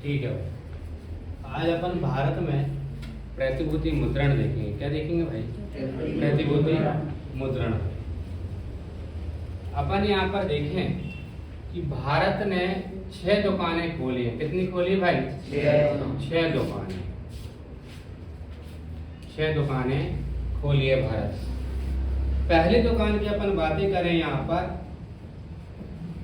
ठीक है भाई। आज अपन भारत में प्रतिभूति मुद्रण देखेंगे। क्या देखेंगे भाई? प्रतिभूति मुद्रण। अपन यहाँ पर देखें कि भारत ने 6 दुकानें खोली हैं। कितनी खोली भाई? 6 दुकानें। 6 दुकानें खोली है भारत। पहली दुकान की अपन बातें करें यहाँ पर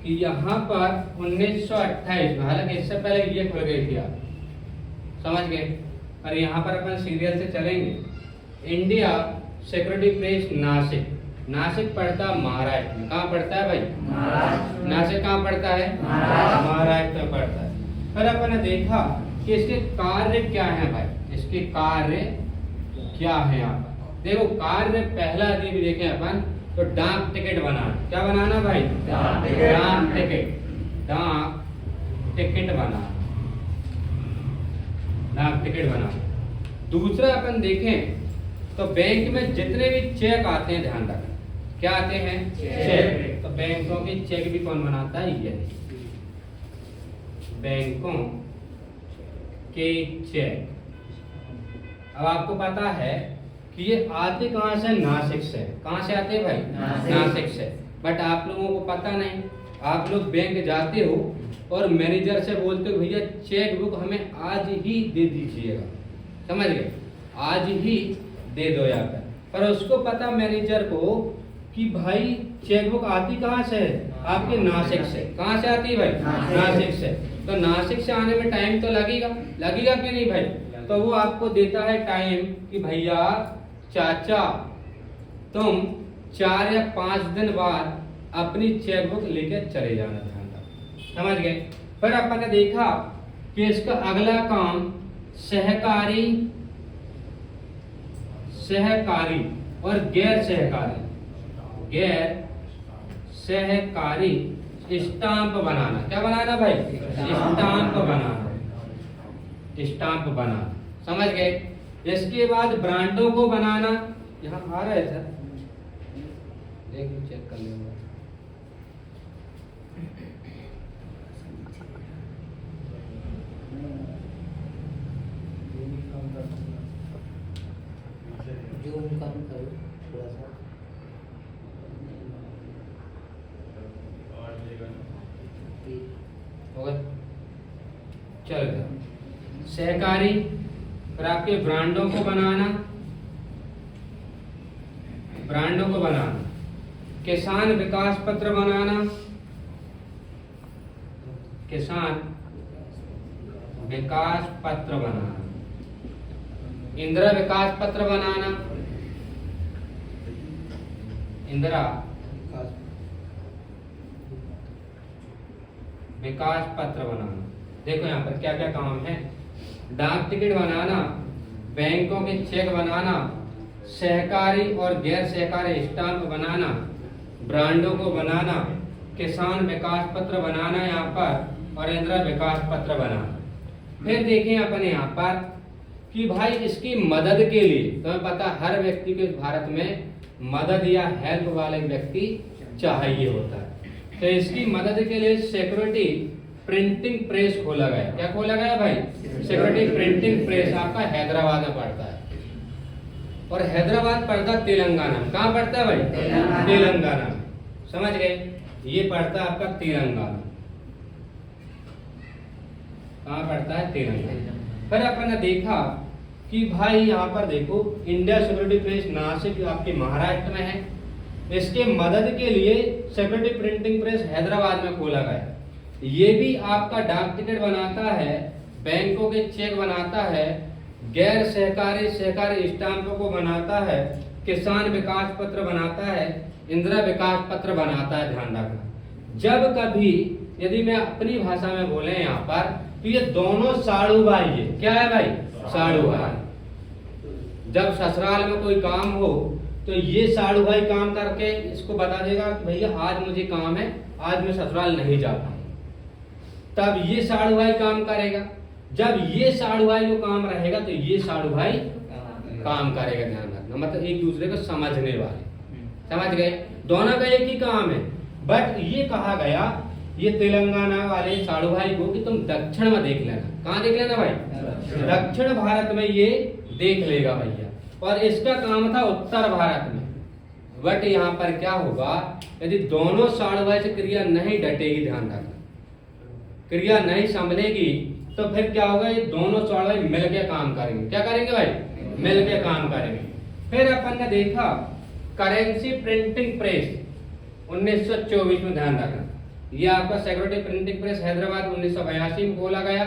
कि यहाँ पर 1928 में, हालांकि इससे पहले ये खुल गई थी, आप समझ गए। और यहाँ पर अपन सीरियल से चलेंगे। India security press Nashik. Nashik पड़ता महाराष्ट्र में। कहाँ पड़ता है भाई? महाराष्ट्र। नासिक कहाँ पड़ता है? महाराष्ट्र में पड़ता है। फिर अपन ने देखा कि इसके कार्य क्या है भाई। इसके कार्य क्या है यहाँ पर? देखो कार्य पहला यदि भी देखें अपन तो डाक टिकट बनाना। क्या बनाना भाई? डाक टिकट। डाक टिकट बनाना। डाक टिकट बनाना। दूसरा अपन देखें तो बैंक में जितने भी चेक आते हैं, ध्यान रखना क्या आते हैं? चेक। तो बैंकों के चेक भी कौन बनाता है? ये बैंकों के चेक। अब आपको पता है कि ये आते कहाँ से? नासिक से। कहाँ से आते हैं भाई? नासिक से। बट आप लोगों को पता नहीं। आप लोग बैंक जाते हो और मैनेजर से बोलते हो भैया चेक बुक हमें आज ही दे दीजिएगा। समझ गए? आज ही दे दो यहाँ पर उसको पता मैनेजर को कि भाई चेक बुक आती कहाँ से है? आपके नासिक से। कहाँ से आती है भाई? नासिक से। तो नासिक से आने में टाइम तो लगेगा कि नहीं भाई? तो वो आपको देता है टाइम कि भैया चाचा तुम 4 या 5 दिन बाद अपनी चेक बुक लेके चले जाना। ध्यान रखना। समझ गए? फिर अपन ने देखा कि इसका अगला काम सहकारी और गैर सहकारी स्टाम्प बनाना। क्या बनाना भाई? स्टाम्प बनाना। समझ गए? इसके बाद ब्रांडों को बनाना। यहाँ आ रहा है सर, देख लो, चेक कर लेंगे। जूम कम करो थोड़ा सा। हो गया? चलो सहकारी, फिर आपके ब्रांडों को बनाना। किसान विकास पत्र बनाना। इंदिरा विकास पत्र बनाना। देखो यहाँ पर क्या क्या काम है। डाक टिकट बनाना, बैंकों के चेक बनाना, सहकारी और गैर सहकारी स्टाम्प बनाना, ब्रांडों को बनाना, किसान विकास पत्र बनाना यहाँ पर, और इंदिरा विकास पत्र बनाना। फिर देखें अपन यहाँ पर कि भाई इसकी मदद के लिए, तुम्हें पता हर व्यक्ति को इस भारत में मदद या हेल्प वाले व्यक्ति चाहिए होता है। तो इसकी मदद के लिए सिक्योरिटी प्रिंटिंग प्रेस खोला गया। क्या खोला गया भाई? सिक्योरिटी प्रिंटिंग प्रेस आपका हैदराबाद में पड़ता है। और हैदराबाद पड़ता तेलंगाना में। कहाँ पड़ता है भाई? तेलंगाना में। समझ गए? ये पड़ता है आपका तेलंगाना। कहाँ पड़ता है? तेलंगाना। फिर अपन ने देखा कि भाई यहाँ पर देखो इंडिया सिक्योरिटी प्रेस नासिक आपके महाराष्ट्र में है। इसके मदद के लिए सिक्योरिटी प्रिंटिंग प्रेस हैदराबाद में खोला गया। ये भी आपका डाक टिकट बनाता है, बैंकों के चेक बनाता है, गैर सहकारी स्टाम्पों को बनाता है, किसान विकास पत्र बनाता है, इंदिरा विकास पत्र बनाता है। ध्यान रखना, जब कभी यदि मैं अपनी भाषा में बोले यहाँ पर तो ये दोनों साड़ू भाई है। क्या है भाई? साड़ू भाई। जब ससुराल में कोई काम हो तो ये साड़ू भाई काम करके इसको बता देगा कि भैया आज मुझे काम है, आज मैं ससुराल नहीं जा पाऊंगा। तब ये साड़ू भाई काम करेगा। जब ये साड़ू भाई को काम रहेगा तो ये साड़ू भाई काम करेगा। ध्यान रखना, मतलब एक दूसरे को समझने वाले। समझ गए? दोनों का एक ही काम है। बट ये कहा गया ये तेलंगाना वाले साड़ू भाई को कि तुम दक्षिण में देख लेना। कहाँ देख लेना भाई? दक्षिण भारत में ये देख लेगा भैया। और इसका काम था उत्तर भारत में। बट यहाँ पर क्या होगा, यदि दोनों साड़ू भाई से क्रिया नहीं डटेगी, ध्यान रखना, क्रिया नहीं संभलेगी, तो फिर क्या होगा, ये दोनों साड़ू भाई मिलकर काम करेंगे। क्या करेंगे भाई? मिलकर काम करेंगे। फिर अपन ने देखा करेंसी प्रिंटिंग प्रेस 1924 में, ध्यान रखना, ये आपका सिक्योरिटी प्रिंटिंग प्रेस हैदराबाद 1982 में खोला गया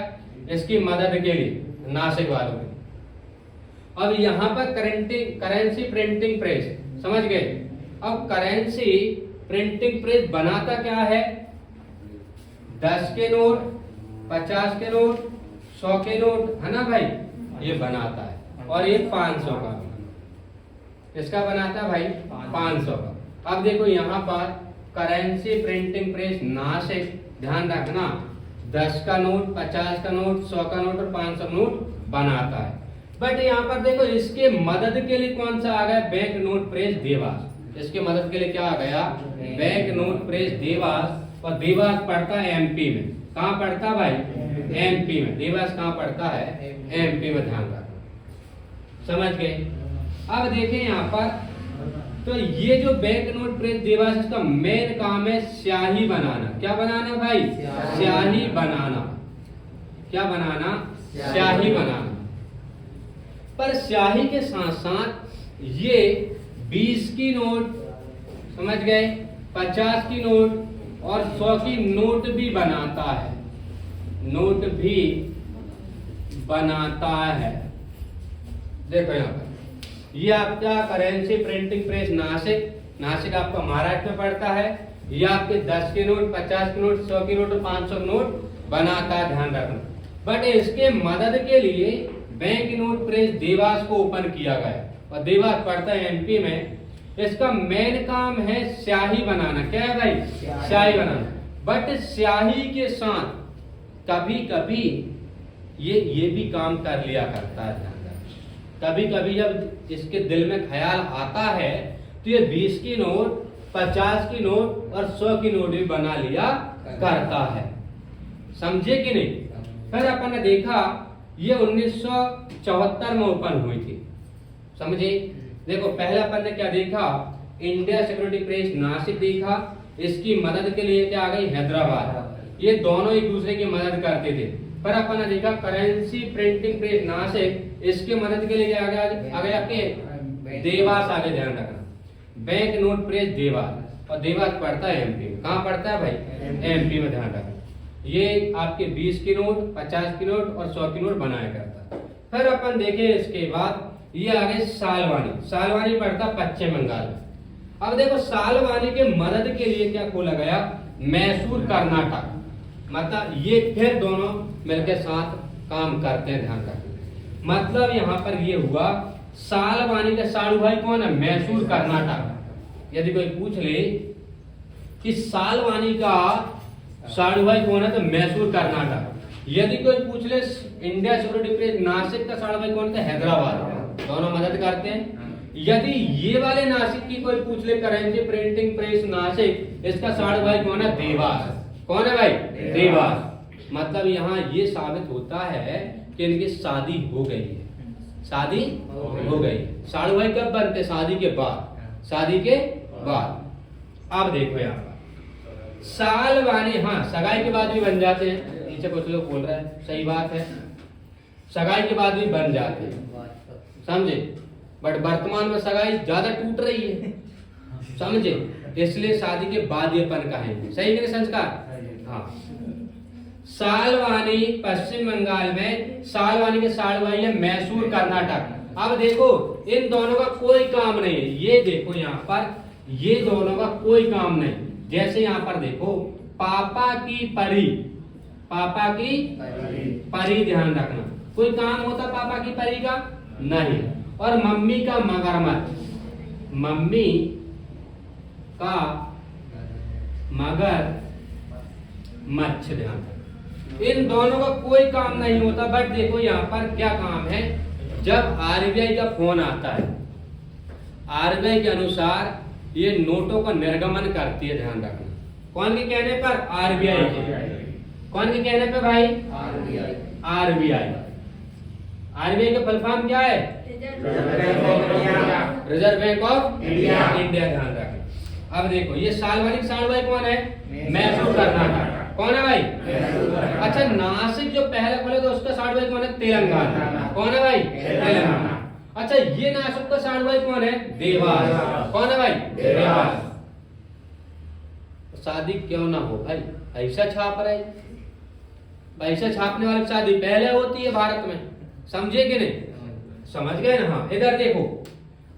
इसकी मदद के लिए नासिक वालों की। अब यहाँ पर करेंसी प्रिंटिंग प्रेस समझ गए। अब करेंसी प्रिंटिंग प्रेस बनाता क्या है? 10 के नोट, 50 के नोट, 100 के नोट, है ना भाई, ये बनाता है। और ये 500 का भी। इसका बनाता है भाई 500 का। अब देखो यहाँ पर करेंसी प्रिंटिंग प्रेस नासिक, ध्यान रखना, 10 का नोट, 50 का नोट, 100 का नोट और 500 का नोट बनाता है। बट यहाँ पर देखो इसके मदद के लिए कौन सा आ गया? Bank note press Dewas. इसके मदद के लिए क्या आ गया? Bank note press Dewas. और देवास पड़ता है एमपी में। कहाँ पड़ता है भाई? एमपी में। देवास कहाँ पड़ता है? एमपी में, ध्यान रखना, समझ गए। अब देखें यहाँ पर, तो ये जो बैंक नोट प्रेस देवास, इसका मेन काम है स्याही बनाना। क्या बनाना भाई? स्याही बनाना। क्या बनाना? स्याही बनाना। पर स्याही के साथ साथ ये 20 की नोट, समझ गए, 50 की नोट और 100 की नोट भी बनाता है। नोट भी बनाता है। देखो यहाँ पर, ये आपका करेंसी प्रिंटिंग प्रेस नासिक आपका महाराष्ट्र में पड़ता है। ये आपके 10 के नोट, 50 के नोट, 100 के नोट और 500 के नोट बनाता है, ध्यान रखना। बट इसके मदद के लिए बैंक नोट प्रेस देवास को ओपन किया गया। और देवास पड़ता है एमपी में। इसका मेन काम है स्याही बनाना। क्या है भाई? स्याही बनाना। बट स्याही के साथ कभी कभी ये भी काम कर लिया करता है। कभी कभी जब इसके दिल में ख्याल आता है तो ये 20 की नोट, 50 की नोट और 100 की नोट भी बना लिया करता है। समझे कि नहीं? फिर अपन ने देखा ये 1974 में ओपन हुई थी। समझे? देखो पहले अपन ने क्या देखा? इंडिया सिक्योरिटी प्रेस नासिक देखा। इसकी मदद के लिए क्या आ गई? हैदराबाद। ये दोनों एक दूसरे की मदद करते थे। पर अपन ने देखा करेंसी प्रिंटिंग प्रेस नासिक, इसके मदद के लिए क्या आ गया? आपके देवास आगे, ध्यान रखना, बैंक नोट प्रेस देवास। और देवास पड़ता है एमपी में। कहाँ पड़ता है भाई? एमपी में, ध्यान रखना। ये आपके 20 की नोट, 50 की नोट और 100 की नोट बनाया करता। फिर अपन देखे इसके बाद ये आगे सालवानी पड़ता पश्चिम बंगाल में। अब देखो सालवानी के मदद के लिए क्या खोला गया? मैसूर कर्नाटक। मतलब ये फिर दोनों मिलकर साथ काम करते हैं, ध्यान रखना। मतलब यहाँ पर ये हुआ, सालवानी का साड़ू भाई कौन है? मैसूर कर्नाटक। यदि कोई पूछ ले कि सालवानी का साड़ू भाई कौन है, तो मैसूर कर्नाटक। यदि कोई पूछ ले इंडिया सिक्योरिटी प्रेस नासिक का साड़ू भाई कौन है, हैदराबाद। दोनों मदद करते हैं। यदि ये वाले नासिक की कोई पूछ ले करेंसी प्रिंटिंग प्रेस नासिक, इसका साड़ू भाई कौन है? देवास। कौन है भाई? देवास। मतलब यहाँ ये साबित होता है कि इनकी शादी हो गई है। शादी हो गई। साड़ू भाई कब बनते? शादी के बाद। शादी के बाद। अब देखो यहाँ पर सालवानी, हाँ, सगाई के बाद भी बन जाते हैं। नीचे कुछ लोग बोल रहे हैं, सही बात है, सगाई के बाद भी बन जाते हैं, समझे। बट वर्तमान में सगाई ज्यादा टूट रही है, समझे, इसलिए शादी के बाद ये पन कहेंगे। सही है संस्कार? हाँ। सालवानी पश्चिम बंगाल में, सालवानी के साड़ू भाई है मैसूर कर्नाटक। अब देखो इन दोनों का कोई काम नहीं है। ये देखो यहाँ पर, ये दोनों का कोई काम नहीं। जैसे यहाँ पर देखो पापा की परी, पापा की परी, ध्यान रखना, कोई काम होता पापा की परी का? नहीं। और मम्मी का मगरमच्छ, मम्मी का मगर मच्छ, ध्यान रखना। इन दोनों का कोई काम नहीं होता। बट देखो यहाँ पर क्या काम है, जब आरबीआई का फोन आता है, आरबीआई के अनुसार ये नोटों का निर्गमन करती है, ध्यान रखना। कौन के कहने पर? आरबीआई के। कौन के कहने पे भाई? आरबीआई। आरबीआई। आरबीआई का फुल फॉर्म क्या है? Reserve bank of India. India, ध्यान रखें। अब देखो ये साल भाई कौन है? मैसूर कर्नाटक। कौन है भाई? अच्छा, नासिक जो पहले खोले तो उसका साल भाई कौन है? तेलंगाना। कौन है भाई? तेलंगाना। अच्छा, ये नासिक का साल भाई कौन है? देवास। कौन है भाई? देवास। शादी क्यों ना हो भाई, ऐसा छाप रहे, पैसा छापने वाली शादी पहले होती है भारत में, समझे कि नहीं? समझ गए ना? हाँ, इधर देखो,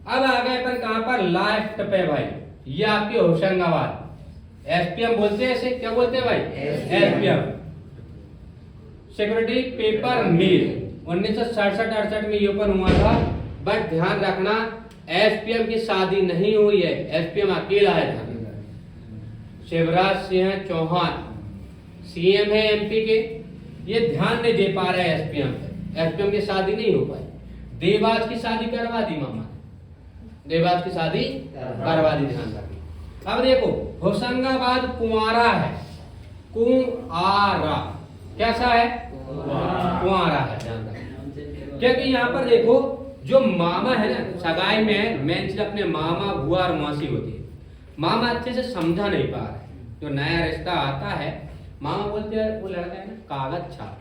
अब आ गए अपन कहां पर? लास्ट पे भाई, ये आपके होशंगाबाद। एसपीएम बोलते हैं इसे, क्या बोलते हैं भाई? एसपीएम, सिक्योरिटी पेपर मिल। 1967-68 में ये ओपन हुआ था। बट ध्यान रखना, एसपीएम की शादी नहीं हुई है, एसपीएम अकेला है। शिवराज सिंह चौहान सीएम है एमपी के, ये ध्यान नहीं दे पा रहे हैं एसपीएम पे, एसपीएम की शादी नहीं हो पाई। देवास की शादी करवा दी मामा, देवास की शादी करवा दी, ध्यान रखिए। अब देखो, होशंगाबाद कुंवारा है, कुंवारा कैसा है? कुंवारा है, ध्यान रखिए। क्योंकि यहाँ पर देखो, जो मामा है ना, सगाई में मेन चीज अपने मामा, बुआ और मौसी होती है। मामा अच्छे से समझा नहीं पा रहे, जो नया रिश्ता आता है, मामा बोलते हैं वो लड़का है ना कागज छाप,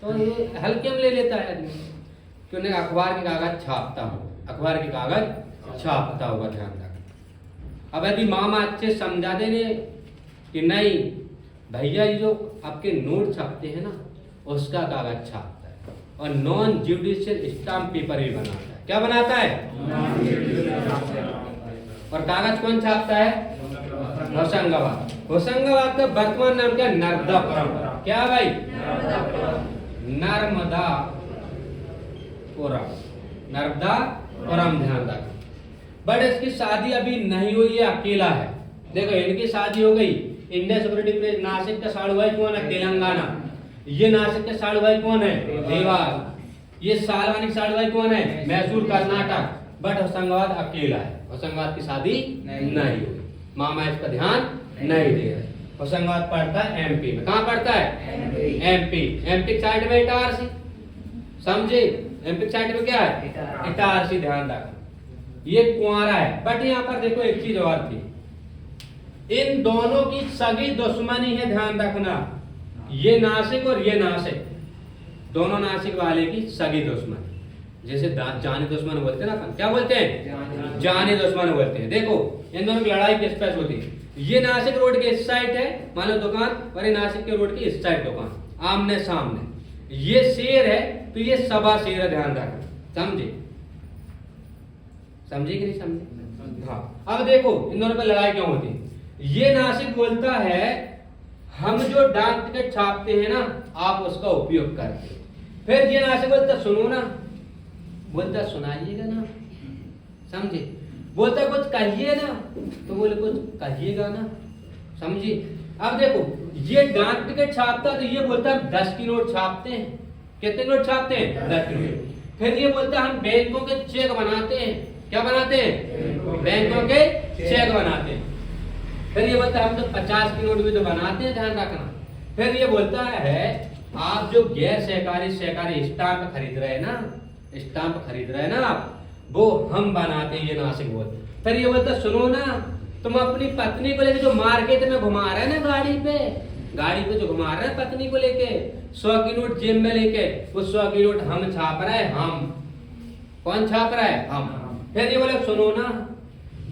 तो ये हल्के में ले लेता है आदमी, क्यों नहीं? अखबार के कागज छापता हूँ, अखबार के कागज छापता होगा, ध्यान रखना। अब यदि मामा अच्छे समझा देने कि नहीं भैया, ये जो आपके नोट छापते हैं ना, उसका कागज छापता है, और नॉन जुडिशियल स्टाम्प पेपर भी बनाता है। क्या बनाता है? और कागज कौन छापता है? होशंगाबाद। होशंगाबाद का वर्तमान नाम क्या? नर्मदापुरम। क्या भाई? नर्मदापुरम, नर्मदापुरम, ध्यान रखना। बट इसकी शादी अभी नहीं हुई है, अकेला है। देखो, इनकी शादी हो गई, इंडिया सिक्योरिटी प्रेस। नासिक का साड़ू भाई कौन है? तेलंगाना। ये नासिक का साड़ू भाई कौन है? देवास। ये सालवानी साड़ू भाई कौन है? मैसूर कर्नाटक। बट होशंगाबाद अकेला है, होशंगाबाद की शादी नहीं हुई, मामा इसका ध्यान नहीं दे रहे। होशंगाबाद पड़ता है एमपी में। कहाँ पड़ता है? एमपी। एमपी साइड में इटारसी, समझे? एमपी साइड में क्या है? इटारसी, ध्यान रखना। ये कुंवारा है। बट यहाँ पर देखो एक चीज और थी, इन दोनों की सगी दुश्मनी है, ध्यान रखना। ये नासिक और ये नासिक, दोनों नासिक वाले की सगी दुश्मनी, जैसे जानी दुश्मन बोलते हैं ना, क्या बोलते हैं? जानी दुश्मन बोलते हैं। देखो, इन दोनों की लड़ाई किस पे होती है? ये नासिक रोड के इस साइड है, मान लो दुकान, और ये नासिक के रोड की इस साइड दुकान, आमने सामने। ये शेर है तो ये सवा शेर है, ध्यान रखना, समझे? समझे कि नहीं समझे? हाँ। अब देखो, इन दोनों पे लड़ाई क्यों होती है? ये नासिक बोलता है हम जो डाक टिकट छापते हैं ना, आप उसका उपयोग करते। फिर ये नासिक बोलता सुनो ना, बोलता सुनाइएगा ना, समझे? बोलता कुछ कहिए ना, तो बोले कुछ कहिएगा ना, समझे? अब देखो, ये डाक टिकट छापता तो ये बोलता 10 की नोट छापते हैं। कितने नोट छापते हैं? 10 की नोट। फिर ये बोलता हम बैंकों के चेक बनाते हैं। क्या बनाते हैं? बैंकों के चेक बनाते हैं। फिर ये बोलता है हम तो 50 की नोट भी तो बनाते हैं, ध्यान रखना। फिर ये बोलता है आप जो गैर सहकारी स्टाम्प खरीद रहे हैं ना, स्टाम्प खरीद रहे हैं ना आप, वो हम बनाते हैं, ये नासिक बोलते। फिर ये बोलता सुनो ना, तुम अपनी पत्नी को लेके जो मार्केट में घुमा रहे हैं ना, गाड़ी पे जो घुमा रहे हैं पत्नी को लेके, 100 की नोट जेब में लेके, वो 100 की नोट हम छाप रहे हैं, हम। कौन छाप रहा है? हम। फिर ये बोले सुनो ना,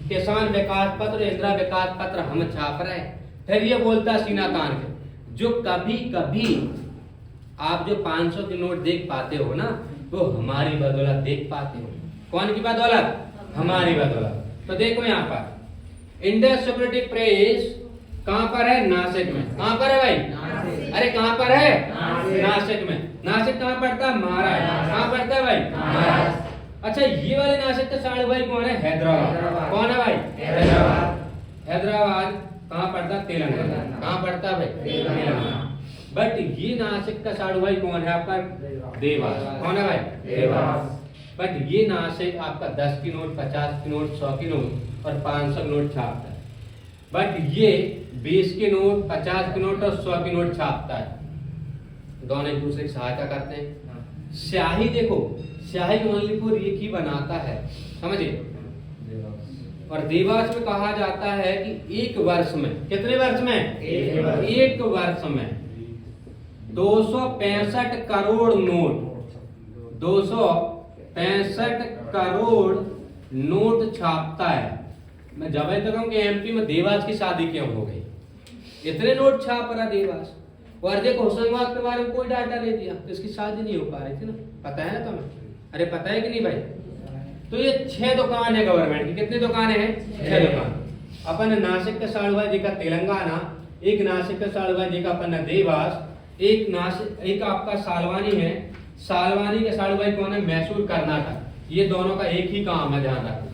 किसान विकास पत्र, इंदिरा विकास पत्र हम छाप रहे हैं। फिर ये बोलता सीना तान के, जो कभी कभी आप जो 500 की नोट देख पाते हो ना, वो हमारी बदौलत देख पाते हो। कौन की बदौलत? हमारी बदौलत। तो देखो यहाँ पर इंडिया सिक्योरिटी प्रेस कहाँ पर है? नासिक में। कहाँ पर है भाई? अरे कहाँ पर है? नासिक में। नासिक कहाँ पड़ता है? महाराष्ट्र। कहाँ पड़ता है भाई? महाराष्ट्र। अच्छा, ये वाले नासिक का साड़ू भाई कौन है? हैदराबाद। कौन है भाई? हैदराबाद। हैदराबाद कहाँ पड़ता है? तेलंगाना। कहाँ पड़ता है भाई? तेलंगाना। बट ये नासिक का साड़ू भाई कौन है आपका? देवास। कौन है भाई? देवास। बट ये नासिक आपका 10 की नोट, 50 की नोट, 100 की नोट और 500 की नोट छापता है। बट ये 20 के नोट, 50 के नोट और 100 के नोट छापता है। दोनों एक दूसरे की सहायता करते हैं। स्याही देखो, स्याही ओनली फॉर एक ही बनाता है, समझे। और देवास में कहा जाता है कि एक वर्ष में, कितने वर्ष में, एक वर्ष में 265 करोड़ नोट, 265 करोड़ नोट छापता है। मैं जब तक कहूँ कि एमपी में देवास की शादी क्यों हो गई, इतने नोट छाप रहा देवास। और देखो होशंगाबाद के बारे में कोई डाटा नहीं दिया, तो इसकी शादी नहीं हो पा रही थी ना, पता है ना तुम्हें? अरे पता है कि नहीं भाई? तो ये 6 दुकान है गवर्नमेंट की। कितनी दुकानें हैं? 6 दुकान। अपन नासिक का साड़ुआ जी का तेलंगाना, एक नासिक का साड़ुआ जी का अपन देवास, एक नासिक, एक आपका सालवानी है, सालवानी का साड़ुआ कौन है? मैसूर कर्नाटक। ये दोनों का एक ही काम है, ध्यान रखना।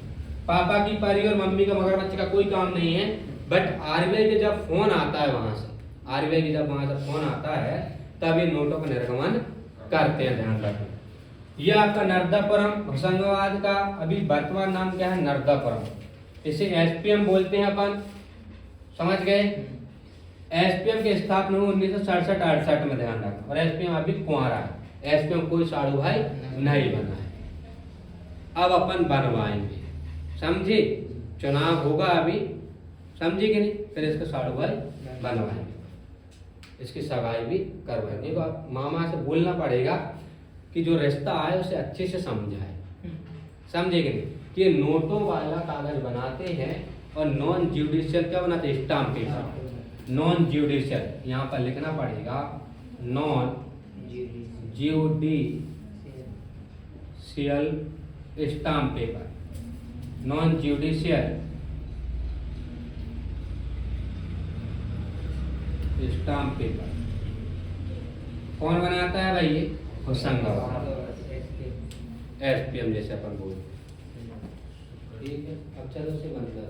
पापा की परी और मम्मी का मगरमच्छ का कोई काम नहीं है। बट आरबीआई के जब फोन आता है वहां से, आरबीआई की जब वहां से फोन आता है तब ये नोटों का निर्गमन करते हैं, ध्यान रखना। ये आपका नर्मदापुरम होशंगाबाद का अभी वर्तमान नाम क्या है? नर्मदापुरम। इसे एसपीएम बोलते हैं अपन, समझ गए। एसपीएम की स्थापना 1967-68 में, ध्यान रखना। और एसपीएम अभी कुंवारा है, एसपीएम कोई साड़ू भाई नहीं बना है। अब अपन बनवाएंगे, समझे। चुनाव होगा अभी, समझे कि नहीं, फिर इसका साड़ू भाई बनवाएंगे, इसकी सगाई भी करवाएंगे। तो आप मामा से बोलना पड़ेगा कि जो रिश्ता आए उसे अच्छे से समझाए, समझे कि नहीं। कि नोटों वाला कागज बनाते हैं और नॉन ज्यूडिशियल क्या बनाते हैं? Stamp paper. नॉन ज्यूडिशियल यहाँ पर लिखना पड़ेगा, non judicial stamp paper, non judicial stamp paper कौन बनाता है भाई? ये होशंगाबाद, एसपीएम जैसे अपन बोलते हैं। ठीक है, अब चलो से बंद कर।